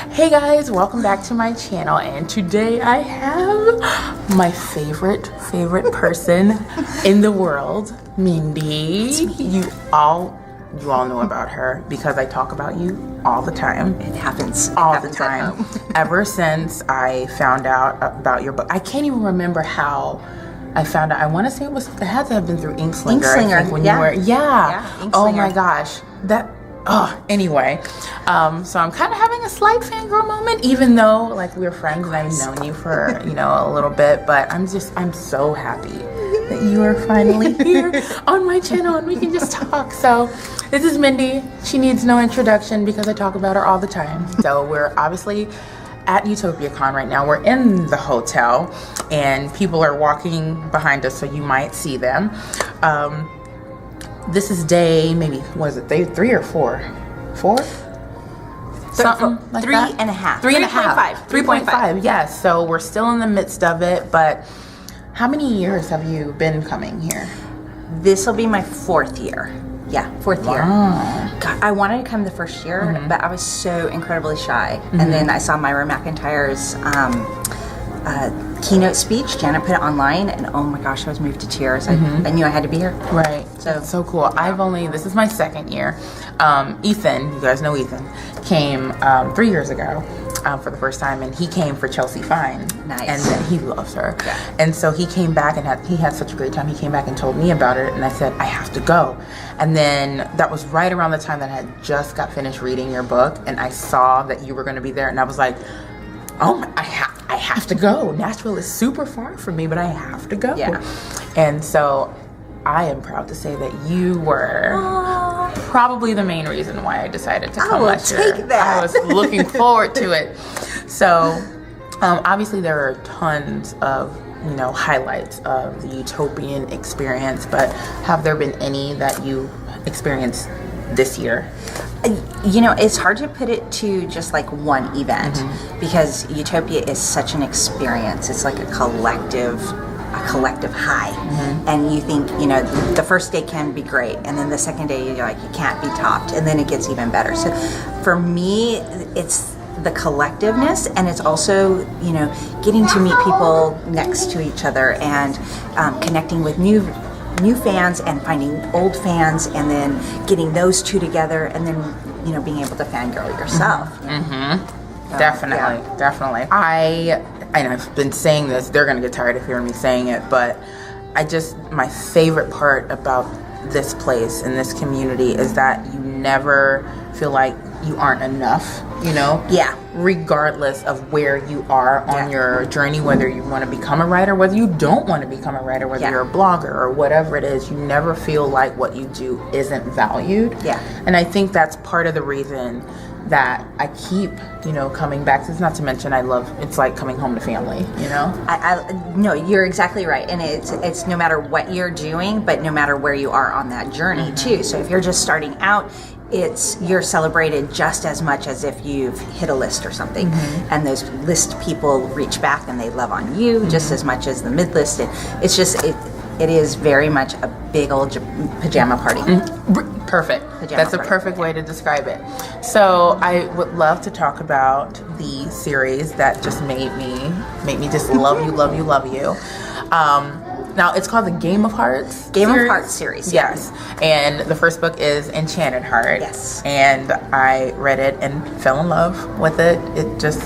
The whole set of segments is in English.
Hey guys, welcome back to my channel, and today I have my favorite person in the world, Mindy. You all know about her because I talk about you all the time. It happens all the time. Ever since I found out about your book, I can't even remember how I found out. I want to say it had to have been through Inkslinger. I think, when you were, oh my gosh, anyway, so I'm kind of having a slight fangirl moment, even though like we're friends and I've known you for a little bit, but I'm so happy that you are finally here on my channel and we can just talk. So this is Mindy. She needs no introduction because I talk about her all the time. So we're obviously at Utopia Con right now. We're in the hotel and people are walking behind us, so you might see them. This is day, maybe, was it day 3 or 4? 4? Something like three that? and a half. 3.5. 3.5, yes. So we're still in the midst of it, but how many years have you been coming here? This will be my 4th year. Yeah, 4th year. God, I wanted to come the first year, but I was so incredibly shy. And then I saw Myra McIntyre's keynote speech. Janet put it online, and oh my gosh, I was moved to tears. I knew I had to be here. Right. So cool. This is my 2nd year. Ethan, you guys know Ethan, came 3 years ago for the first time, and he came for Chelsea Fine. Nice. And then he loves her. Yeah. And so he came back and he had such a great time. He came back and told me about it, and I said, I have to go. And then that was right around the time that I had just got finished reading your book, and I saw that you were going to be there, and I was like, oh, I have to go. Nashville is super far from me, but I have to go. Yeah. And so I am proud to say that you were probably the main reason why I decided to come last year. Take that. I was looking forward to it. So obviously there are tons of highlights of the Utopian experience, but have there been any that you experienced this year? It's hard to put it to just like one event because Utopia is such an experience. It's like a collective high. And you think, the first day can be great, and then the second day you're like, you can't be topped, and then it gets even better. So for me, it's the collectiveness, and it's also, getting to meet people next to each other and connecting with new fans and finding old fans, and then getting those two together, and then being able to fangirl yourself. Definitely. I've been saying this, they're gonna get tired of hearing me saying it, but my favorite part about this place and this community is that you never feel like you aren't enough, regardless of where you are on your journey, whether you want to become a writer, whether you don't want to become a writer, whether you're a blogger or whatever it is, you never feel like what you do isn't valued. And I think that's part of the reason that I keep, coming back. It's not to mention it's like coming home to family, No, you're exactly right. And it's no matter what you're doing, but no matter where you are on that journey too. So if you're just starting out, you're celebrated just as much as if you've hit a list or something. And those list people reach back and they love on you just as much as the mid list. It's just, it is very much a big old pajama party. Perfect. That's a perfect way to describe it. So I would love to talk about the series that just made me just love you. Now it's called the Game of Hearts. Of Hearts series. Yes. And the first book is Enchanted Heart. Yes. And I read it and fell in love with it. It's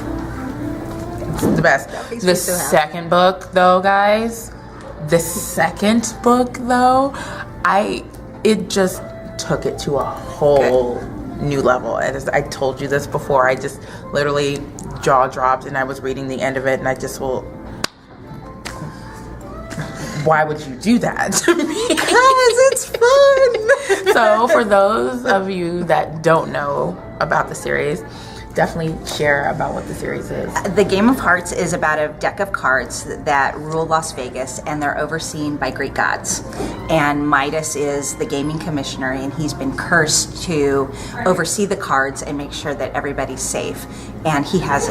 the best. The second book though, guys. It just took it to a whole new level. And I told you this before, I just literally jaw dropped, and I was reading the end of it, and I just why would you do that to me? Because it's fun. So for those of you that don't know about the series, definitely share about what the series is. The Game of Hearts is about a deck of cards that rule Las Vegas, and they're overseen by Greek gods. And Midas is the gaming commissioner, and he's been cursed to oversee the cards and make sure that everybody's safe. And he has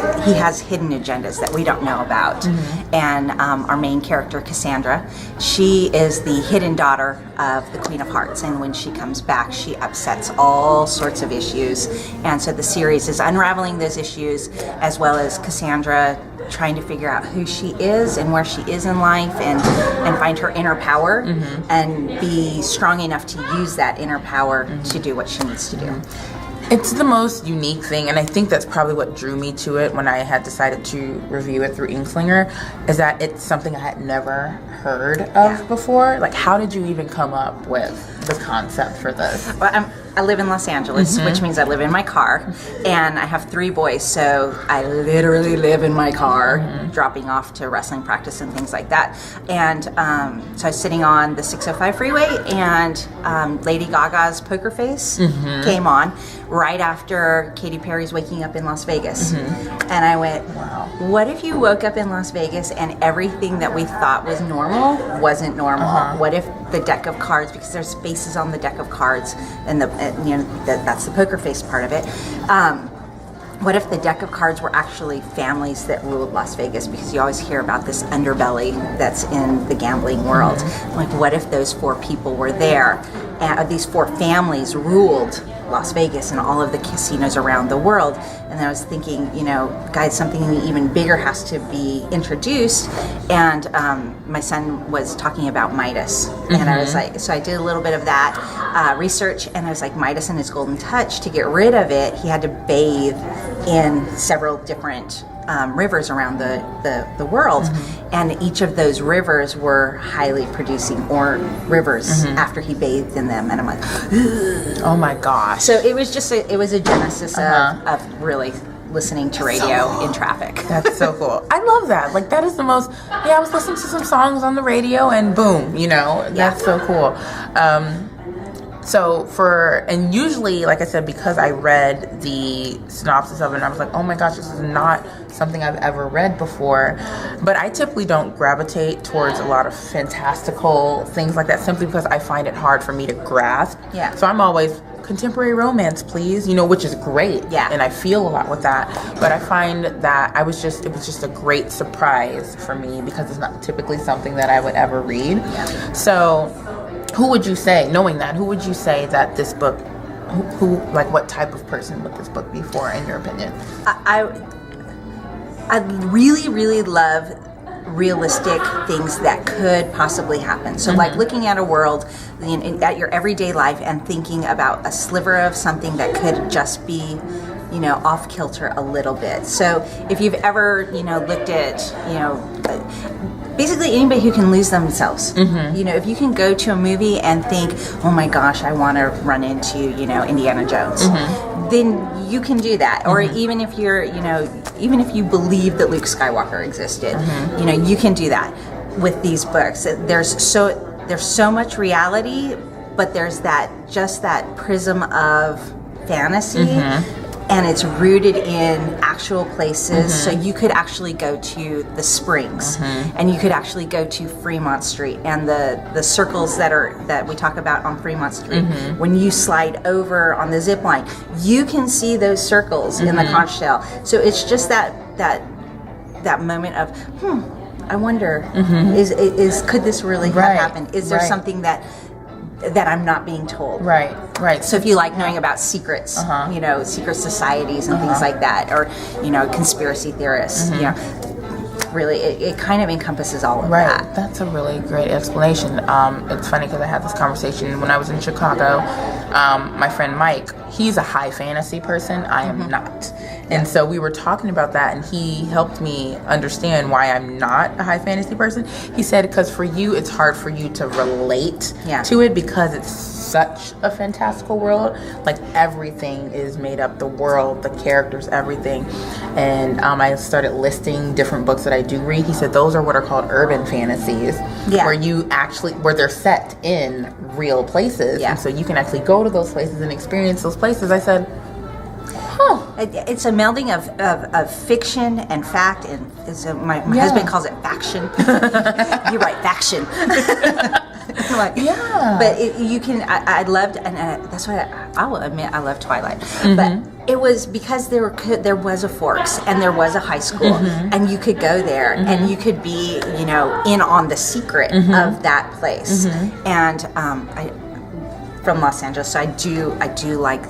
hidden agendas that we don't know about. And our main character, Cassandra, she is the hidden daughter of the Queen of Hearts, and when she comes back, she upsets all sorts of issues. And so the series is unraveling unraveling those issues, as well as Cassandra trying to figure out who she is and where she is in life, and find her inner power, and be strong enough to use that inner power to do what she needs to do. It's the most unique thing, and I think that's probably what drew me to it when I had decided to review it through Inkslinger, is that it's something I had never heard of before. Like, how did you even come up with the concept for this? Well, I live in Los Angeles, which means I live in my car, and I have 3 boys, so I literally live in my car, dropping off to wrestling practice and things like that. And so I was sitting on the 605 freeway, and Lady Gaga's Poker Face came on right after Katy Perry's Waking Up in Las Vegas. And I went, wow, what if you woke up in Las Vegas and everything that we thought was normal wasn't normal? What if the deck of cards, because there's faces on the deck of cards, and that's the poker face part of it. What if the deck of cards were actually families that ruled Las Vegas? Because you always hear about this underbelly that's in the gambling world. Like, what if those 4 people were there? And these 4 families ruled Las Vegas and all of the casinos around the world. And I was thinking, guys, something even bigger has to be introduced. And my son was talking about Midas. And I was like, so I did a little bit of that research, and I was like, Midas and his golden touch, to get rid of it, he had to bathe in several different rivers around the world, and each of those rivers were highly producing rivers after he bathed in them. And I'm like, oh my gosh. So it was just a genesis of really listening to radio in traffic. That's so cool. I love that. Like, that is the most, I was listening to some songs on the radio, and boom, that's so cool. And usually, like I said, because I read the synopsis of it, and I was like, oh my gosh, this is not something I've ever read before. But I typically don't gravitate towards a lot of fantastical things like that, simply because I find it hard for me to grasp. Yeah. So I'm always, contemporary romance, please, which is great. Yeah. And I feel a lot with that. But I find that it was just a great surprise for me, because it's not typically something that I would ever read. Yeah. So who would you say, knowing that, who would you say that this book, what type of person would this book be for, in your opinion? I really, really love realistic things that could possibly happen. So like looking at a world, at your everyday life, and thinking about a sliver of something that could just be, off kilter a little bit. So if you've ever, looked at, basically anybody who can lose themselves. If you can go to a movie and think, oh my gosh, I want to run into, Indiana Jones, then you can do that. Or even if you're, even if you believe that Luke Skywalker existed, you can do that with these books. There's so much reality, but there's that prism of fantasy. And it's rooted in actual places, so you could actually go to the Springs, and you could actually go to Fremont Street, and the circles that we talk about on Fremont Street. When you slide over on the zip line, you can see those circles in the conch shell. So it's just that moment of, I wonder, is could this really have happened? Is there something that I'm not being told? Right. So if you like knowing about secrets, secret societies and things like that, or, conspiracy theorists, really, it kind of encompasses all of that. That's a really great explanation. It's funny because I had this conversation when I was in Chicago. My friend Mike, he's a high fantasy person. I am not. And so we were talking about that, and he helped me understand why I'm not a high fantasy person. He said, because for you, it's hard for you to relate to it, because it's such a fantastical world. Like, everything is made up, the world, the characters, everything. And I started listing different books that I do read. He said those are what are called urban fantasies, where they're set in real places. And so you can actually go to those places and experience those places. I said, it's a melding of fiction and fact, and my husband calls it faction. You're right, faction. But you can. I loved, and that's why I will admit I love Twilight. But it was because there was a Forks, and there was a high school, and you could go there, and you could be in on the secret of that place. And from Los Angeles, so I do like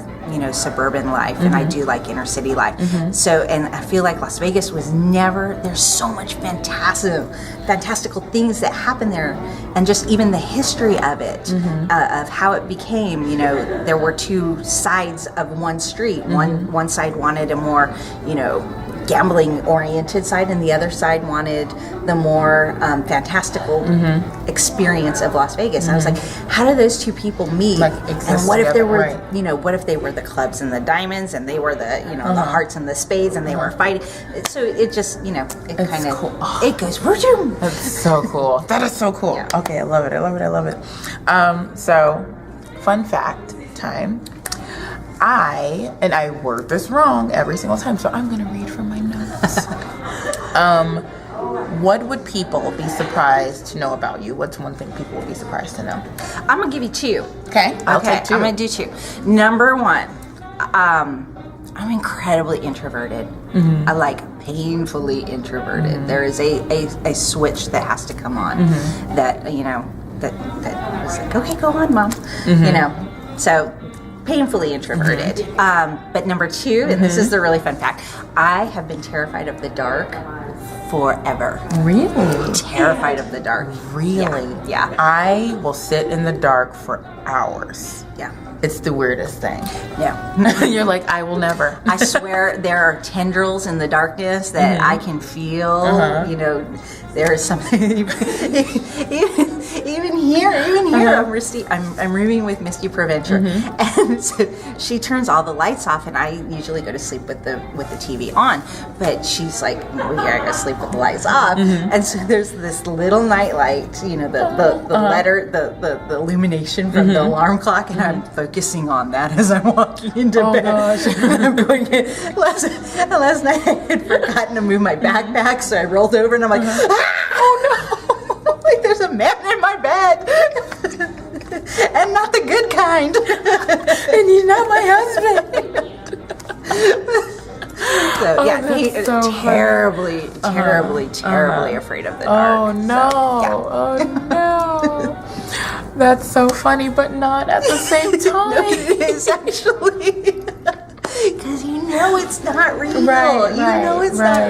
suburban life, and I do like inner city life. So, and I feel like Las Vegas was never. There's so much fantastical things that happen there, and just even the history of it, of how it became. There were two sides of one street. One side wanted a more, gambling oriented side, and the other side wanted the more fantastical experience of Las Vegas. I was like, how do those two people meet? And what if there were what if they were the clubs and the diamonds, and they were the the hearts and the spades, and they were fighting? So it just it kind of cool. It goes. That's so cool. That is so cool. Yeah. Okay, I love it. So fun fact time. I word this wrong every single time, so I'm going to read from my notes. What would people be surprised to know about you? What's one thing people would be surprised to know? I'm going to give you two. Okay, I'll take two. I'm going to do two. Number one, I'm incredibly introverted. I like painfully introverted. There is a switch that has to come on that was like, okay, go on, Mom. So painfully introverted. But number two, and this is the really fun fact, I have been terrified of the dark forever. Really? Terrified of the dark. Really? Yeah. I will sit in the dark for hours. Yeah. It's the weirdest thing. Yeah. You're like, I will never. I swear there are tendrils in the darkness that I can feel. There is something even here. I'm rooming with Misty Provencher, and so she turns all the lights off, and I usually go to sleep with the TV on. But she's like, no, we gotta go sleep with the lights off. And so there's this little night light, the letter, the illumination from the alarm clock, and I'm focusing on that as I'm walking into bed. Gosh. I'm going in. Last night I had forgotten to move my backpack, so I rolled over and I'm like, oh no! Like there's a man in my bed, and not the good kind. And he's not my husband. So terribly afraid of the dark. Oh no! Oh no! That's so funny, but not at the same time. No, it is actually. Because it's not real. It's not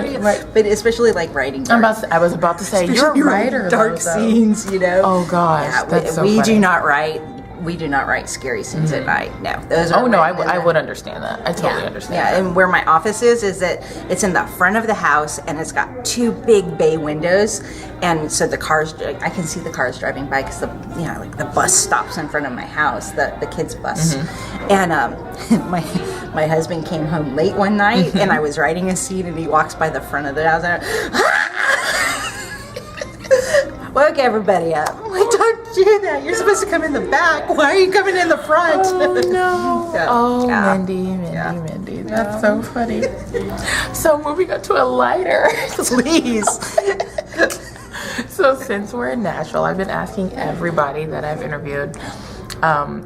real. Right. But especially like writing dark. I was about to say, you're a writer. Dark scenes, Oh gosh, yeah, that's so we funny. do not write. We do not write scary scenes at night. No, those are. Oh no, I would understand that. I totally understand. Yeah, that. and where my office is that it's in the front of the house, and it's got two big bay windows, and so I can see the cars driving by because the bus stops in front of my house, the kids' bus, and my husband came home late one night, and I was writing a scene, and he walks by the front of the house, and woke everybody up. I'm like, don't do that. You're supposed to come in the back. Why are you coming in the front? Oh no. Mindy. That's so funny. So moving on to a lighter. Please. So since we're in Nashville, I've been asking everybody that I've interviewed,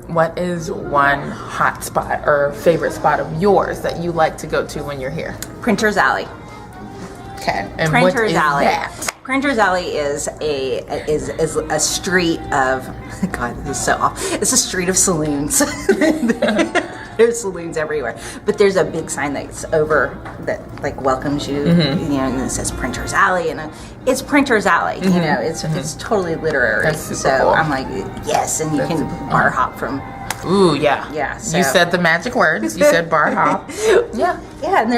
what is one hot spot or favorite spot of yours that you like to go to when you're here? Printer's Alley. Okay. And Printer's what is Alley. that? Printer's Alley is a street of God. This is so awful. It's a street of saloons. There's saloons everywhere, but there's a big sign that's over that like welcomes you. And it says Printer's Alley, and it's Printer's Alley. It's totally literary. That's super cool. I'm like, yes, and you can bar hop from. Ooh, yeah. Yeah. So. You said the magic words. You said bar hop. Yeah. Yeah, and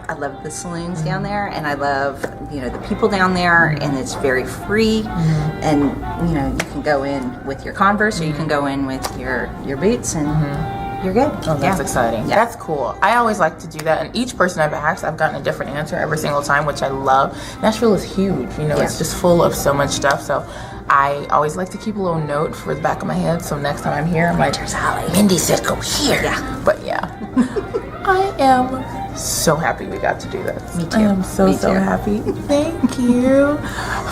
I love the saloons down there, and I love the people down there, and it's very free, and you can go in with your Converse or you can go in with your boots, and you're good. Oh, that's exciting. Yeah. That's cool. I always like to do that, and each person I've asked, I've gotten a different answer every single time, which I love. Nashville is huge. It's just full of so much stuff. So I always like to keep a little note for the back of my head. So next time I'm here, I'm like, Mindy said go here. Yeah. But yeah, I am so happy we got to do this. Me too. I am so happy. Thank you.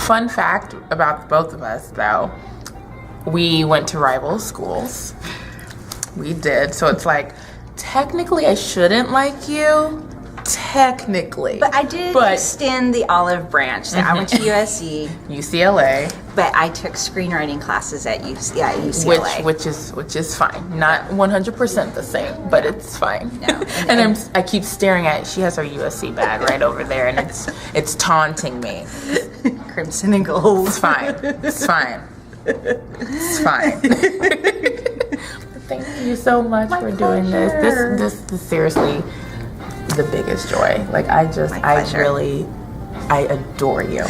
Fun fact about both of us, though, we went to rival schools. We did. So it's like, technically I shouldn't like you. technically. But I did extend the olive branch. So I went to USC, UCLA, but I took screenwriting classes at UCLA, which is fine. Not 100% the same, but it's fine. No. And I keep staring at. She has her USC bag right over there, and it's taunting me. Crimson and gold. It's fine. It's fine. It's fine. Thank you so much for doing this. This is seriously the biggest joy. Like I adore you.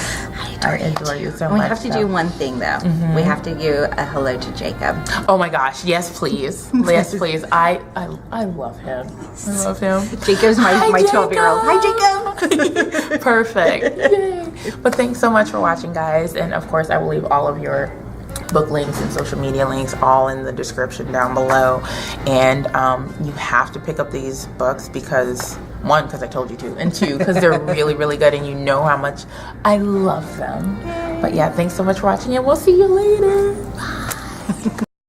I adore you so much. We have to do one thing though. Mm-hmm. We have to do a hello to Jacob. Oh my gosh! Yes, please. Yes, please. I love him. I love him. Jacob's my 12-year-old. Hi, Jacob. Perfect. Yay. But thanks so much for watching, guys. And of course, I will leave all of your book links and social media links all in the description down below. And you have to pick up these books because, one, because I told you to, and two, because they're really, really good, and you know how much I love them. But yeah, thanks so much for watching, and we'll see you later. Bye.